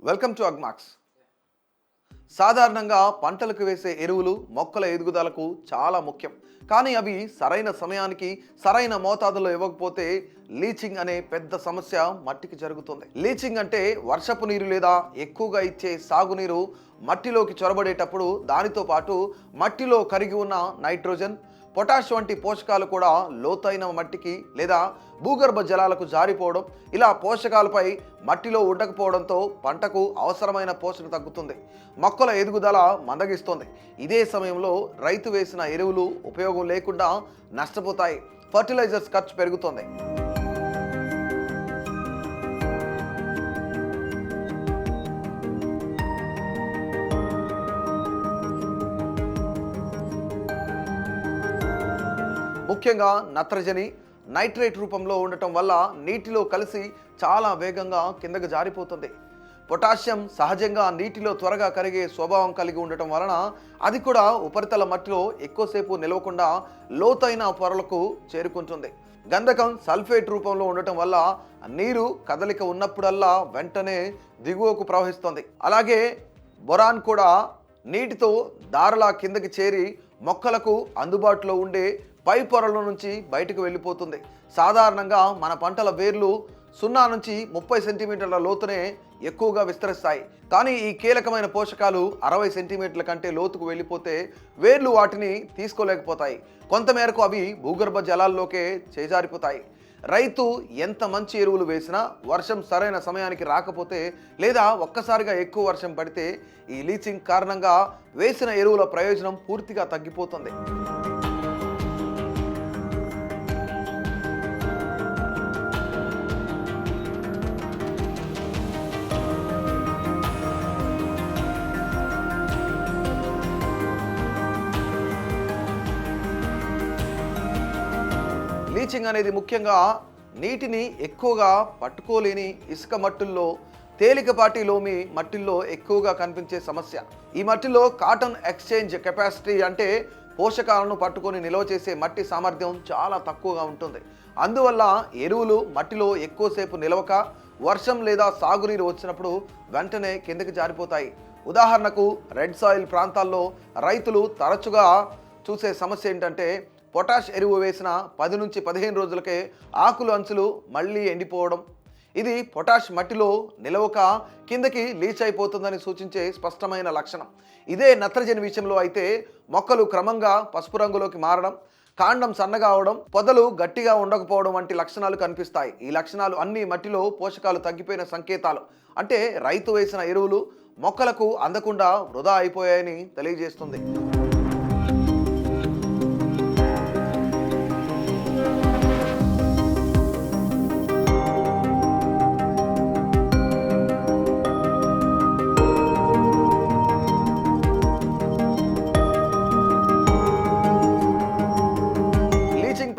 Welcome to Agmax. సాధారణంగా పంటలకు వేసే ఎరువులు మొక్కల ఎదుగుదలకు చాలా ముఖ్యం. కానీ అవి సరైన సమయానికి సరైన మోతాదులో ఇవ్వకపోతే లీచింగ్ అనే పెద్ద సమస్య మట్టికి జరుగుతుంది. లీచింగ్ అంటే వర్షపు నీరు లేదా ఎక్కువగా ఇచ్చే సాగునీరు మట్టిలోకి చొరబడేటప్పుడు దానితో పాటు మట్టిలో కరిగి ఉన్న నైట్రోజన్, పొటాష్ వంటి పోషకాలు కూడా లోతైన మట్టికి లేదా భూగర్భ జలాలకు జారిపోవడం, ఇలా పోషకాలపై మట్టిలో ఉండకపోవడంతో పంటకు అవసరమైన పోషణ తగ్గుతుంది, మొక్కల ఎదుగుదల మందగిస్తుంది. ఇదే సమయంలో రైతు వేసిన ఎరువులు ఉపయోగం లేకుండా నష్టపోతాయి, ఫర్టిలైజర్స్ ఖర్చు పెరుగుతుంది. ముఖ్యంగా నత్రజని, నైట్రేట్ రూపంలో ఉండటం వల్ల నీటిలో కలిసి చాలా వేగంగా కిందకు జారిపోతుంది. పొటాషియం సహజంగా నీటిలో త్వరగా కరిగే స్వభావం కలిగి ఉండటం వలన అది కూడా ఉపరితల మట్టిలో ఎక్కువసేపు నిలవకుండా లోతైన పొరలకు చేరుకుంటుంది. గంధకం సల్ఫేట్ రూపంలో ఉండటం వల్ల నీరు కదలిక ఉన్నప్పుడల్లా వెంటనే దిగువకు ప్రవహిస్తుంది. అలాగే బొరాన్ కూడా నీటితో దారలా కిందకి చేరి మొక్కలకు అందుబాటులో ఉండే పై పొరల నుంచి బయటకు వెళ్ళిపోతుంది. సాధారణంగా మన పంటల వేర్లు 0 నుంచి 30 సెంటీమీటర్ల లోతునే ఎక్కువగా విస్తరిస్తాయి. కానీ ఈ కీలకమైన పోషకాలు 60 సెంటీమీటర్ల కంటే లోతుకు వెళ్ళిపోతే వేర్లు వాటిని తీసుకోలేకపోతాయి. కొంతమేరకు అవి భూగర్భ జలాల్లోకే చేజారిపోతాయి. రైతు ఎంత మంచి ఎరువులు వేసినా వర్షం సరైన సమయానికి రాకపోతే లేదా ఒక్కసారిగా ఎక్కువ వర్షం పడితే ఈ లీచింగ్ కారణంగా వేసిన ఎరువుల ప్రయోజనం పూర్తిగా తగ్గిపోతుంది. లీచింగ్ అనేది ముఖ్యంగా నీటిని ఎక్కువగా పట్టుకోలేని ఇసుక మట్టుల్లో, తేలికపాటి లోమి మట్టిల్లో ఎక్కువగా కనిపించే సమస్య. ఈ మట్టిలో కాటన్ ఎక్స్చేంజ్ కెపాసిటీ అంటే పోషకాలను పట్టుకొని నిల్వ చేసే మట్టి సామర్థ్యం చాలా తక్కువగా ఉంటుంది. అందువల్ల ఎరువులు మట్టిలో ఎక్కువసేపు నిలవక వర్షం లేదా సాగునీరు వచ్చినప్పుడు వెంటనే కిందకి జారిపోతాయి. ఉదాహరణకు రెడ్ సాయిల్ ప్రాంతాల్లో రైతులు తరచుగా చూసే సమస్య ఏంటంటే పొటాష్ ఎరువు వేసిన 10 నుంచి 15 రోజులకే ఆకులు అంచులు మళ్ళీ ఎండిపోవడం. ఇది పొటాష్ మట్టిలో నిలవక కిందకి లీచ్ అయిపోతుందని సూచించే స్పష్టమైన లక్షణం. ఇదే నత్రజని విషయంలో అయితే మొక్కలు క్రమంగా పసుపు రంగులోకి మారడం, కాండం సన్నగా అవడం, పొదలు గట్టిగా ఉండకపోవడం వంటి లక్షణాలు కనిపిస్తాయి. ఈ లక్షణాలు అన్ని మట్టిలో పోషకాలు తగ్గిపోయిన సంకేతాలు. అంటే రైతు వేసిన ఎరువులు మొక్కలకు అందకుండా వృధా అయిపోయాయని తెలియజేస్తుంది.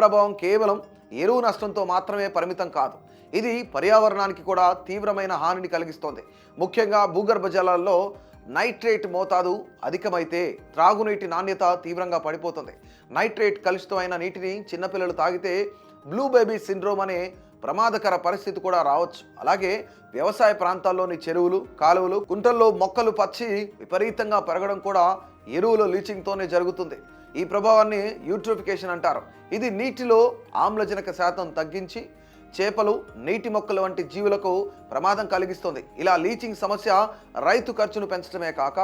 ప్రభావం కేవలం ఎరువు నష్టంతో మాత్రమే పరిమితం కాదు. ఇది పర్యావరణానికి కూడా తీవ్రమైన హానిని కలిగిస్తోంది. ముఖ్యంగా భూగర్భ జలాల్లో నైట్రేట్ మోతాదు అధికమైతే త్రాగునీటి నాణ్యత తీవ్రంగా పడిపోతుంది. నైట్రేట్ కలుషితమైన నీటిని చిన్నపిల్లలు తాగితే బ్లూ బేబీ సిండ్రోమ్ అనే ప్రమాదకర పరిస్థితి కూడా రావచ్చు. అలాగే వ్యవసాయ ప్రాంతాల్లోని చెరువులు, కాలువలు, కుంటల్లో మొక్కలు పచ్చి విపరీతంగా పెరగడం కూడా ఎరువుల లీచింగ్తోనే జరుగుతుంది. ఈ ప్రభావాన్ని యూట్రోఫికేషన్ అంటారు. ఇది నీటిలో ఆమ్లజనక శాతం తగ్గించి చేపలు, నీటి మొక్కలు వంటి జీవులకు ప్రమాదం కలిగిస్తుంది. ఇలా లీచింగ్ సమస్య రైతు ఖర్చును పెంచడమే కాక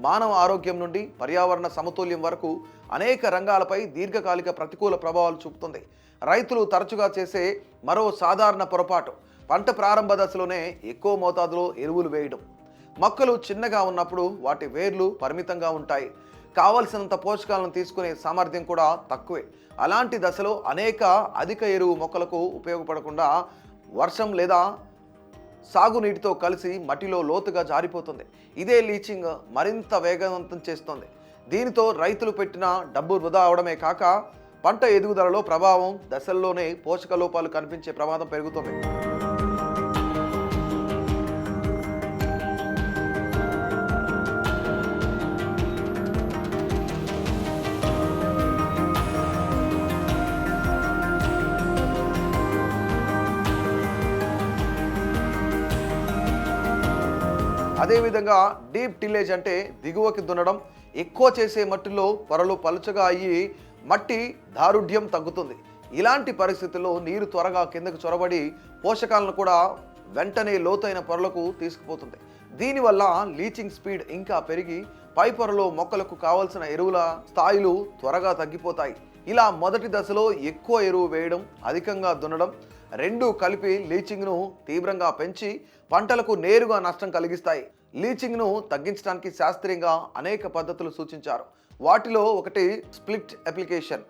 మానవ ఆరోగ్యం నుండి పర్యావరణ సమతుల్యం వరకు అనేక రంగాలపై దీర్ఘకాలిక ప్రతికూల ప్రభావాలు చూపుతుంది. రైతులు తరచుగా చేసే మరో సాధారణ పొరపాటు పంట ప్రారంభ దశలోనే ఎక్కువ మోతాదులో ఎరువులు వేయడం. మొక్కలు చిన్నగా ఉన్నప్పుడు వాటి వేర్లు పరిమితంగా ఉంటాయి, కావలసినంత పోషకాలను తీసుకునే సామర్థ్యం కూడా తక్కువే. అలాంటి దశలో అధిక ఎరువు మొక్కలకు ఉపయోగపడకుండా వర్షం లేదా సాగునీటితో కలిసి మట్టిలో లోతుగా జారిపోతుంది. ఇదే లీచింగ్ మరింత వేగవంతం చేస్తుంది. దీనితో రైతులు పెట్టిన డబ్బు వృధా అవడమే కాక పంట ఎదుగుదలలో ప్రభావం దశల్లోనే పోషక లోపాలు కనిపించే ప్రమాదం పెరుగుతుంది. అదేవిధంగా డీప్ టిల్లేజ్ అంటే దిగువకి దున్నడం. ఎక్కువ చేసే మట్టిలో పొరలు పలుచగా అయ్యి మట్టి దారుఢ్యం తగ్గుతుంది. ఇలాంటి పరిస్థితుల్లో నీరు త్వరగా కిందకు చొరబడి పోషకాలను కూడా వెంటనే లోతైన పొరలకు తీసుకుపోతుంది. దీనివల్ల లీచింగ్ స్పీడ్ ఇంకా పెరిగి పై పొరలో మొక్కలకు కావలసిన ఎరువుల స్థాయిలు త్వరగా తగ్గిపోతాయి. ఇలా మొదటి దశలో ఎక్కువ ఎరువు వేయడం, అధికంగా దున్నడం రెండూ కలిపి లీచింగ్ను తీవ్రంగా పెంచి పంటలకు నేరుగా నష్టం కలిగిస్తాయి. లీచింగ్ను తగ్గించడానికి శాస్త్రీయంగా అనేక పద్ధతులు సూచించారు. వాటిలో ఒకటి స్ప్లిట్ అప్లికేషన్.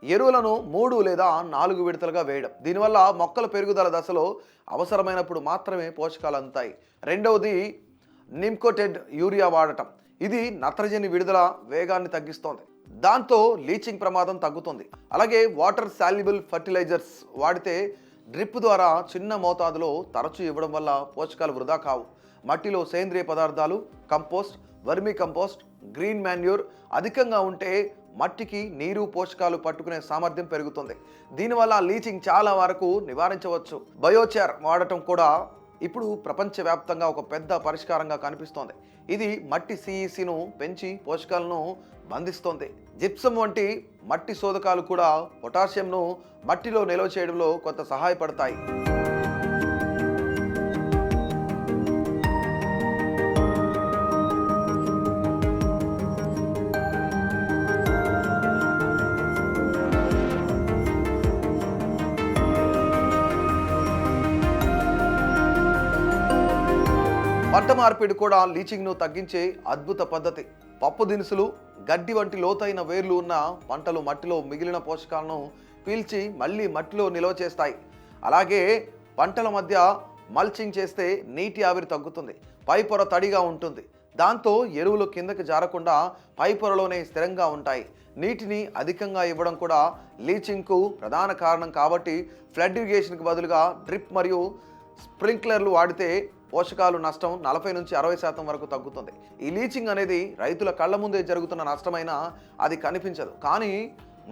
ఎరువులను 3 లేదా 4 విడతలుగా వేయడం. దీనివల్ల మొక్కల పెరుగుదల దశలో అవసరమైనప్పుడు మాత్రమే పోషకాలు అందుతాయి. రెండవది నిమ్కోటెడ్ యూరియా వాడటం. ఇది నత్రజని విడుదల వేగాన్ని తగ్గిస్తోంది. దాంతో లీచింగ్ ప్రమాదం తగ్గుతుంది. అలాగే వాటర్ సాల్యుబుల్ ఫర్టిలైజర్స్ వాడితే డ్రిప్ ద్వారా చిన్న మోతాదులో తరచూ ఇవ్వడం వల్ల పోషకాలు వృధా కావు. మట్టిలో సేంద్రియ పదార్థాలు, compost, vermi compost, green manure అధికంగా ఉంటే మట్టికి నీరు, పోషకాలు పట్టుకునే సామర్థ్యం పెరుగుతుంది. దీనివల్ల లీచింగ్ చాలా వరకు నివారించవచ్చు. బయోచార్ వాడటం కూడా ఇప్పుడు ప్రపంచవ్యాప్తంగా ఒక పెద్ద పరిష్కారంగా కనిపిస్తోంది. ఇది మట్టి సిఈసిను పెంచి పోషకాలను బంధిస్తోంది. జిప్సమ్ వంటి మట్టి శోధకాలు కూడా పొటాషియంను మట్టిలో నిల్వ చేయడంలో కొంత సహాయపడతాయి. పంట మార్పిడి కూడా లీచింగ్ను తగ్గించే అద్భుత పద్ధతి. పప్పు దినుసులు, గడ్డి వంటి లోతైన వేర్లు ఉన్న పంటలు మట్టిలో మిగిలిన పోషకాలను పీల్చి మళ్ళీ మట్టిలో నిల్వ చేస్తాయి. అలాగే పంటల మధ్య మల్చింగ్ చేస్తే నీటి ఆవిరి తగ్గుతుంది, పై పొర తడిగా ఉంటుంది. దాంతో ఎరువులు కిందకి జారకుండా పై పొరలోనే స్థిరంగా ఉంటాయి. నీటిని అధికంగా ఇవ్వడం కూడా లీచింగ్కు ప్రధాన కారణం కాబట్టి ఫ్లడ్ ఇరిగేషన్కి బదులుగా డ్రిప్ మరియు స్ప్రింక్లర్లు వాడితే పోషకాలు నష్టం 40 నుంచి 60% వరకు తగ్గుతుంది. ఈ లీచింగ్ అనేది రైతుల కళ్ళ ముందే జరుగుతున్న నష్టమైనా అది కనిపించదు, కానీ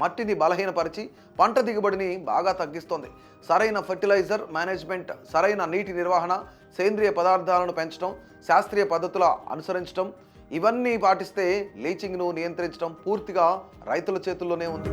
మట్టిని బలహీనపరిచి పంట దిగుబడిని బాగా తగ్గిస్తుంది. సరైన ఫర్టిలైజర్ మేనేజ్మెంట్, సరైన నీటి నిర్వహణ, సేంద్రియ పదార్థాలను పెంచడం, శాస్త్రీయ పద్ధతుల అనుసరించడం ఇవన్నీ పాటిస్తే లీచింగ్ను నియంత్రించడం పూర్తిగా రైతుల చేతుల్లోనే ఉంది.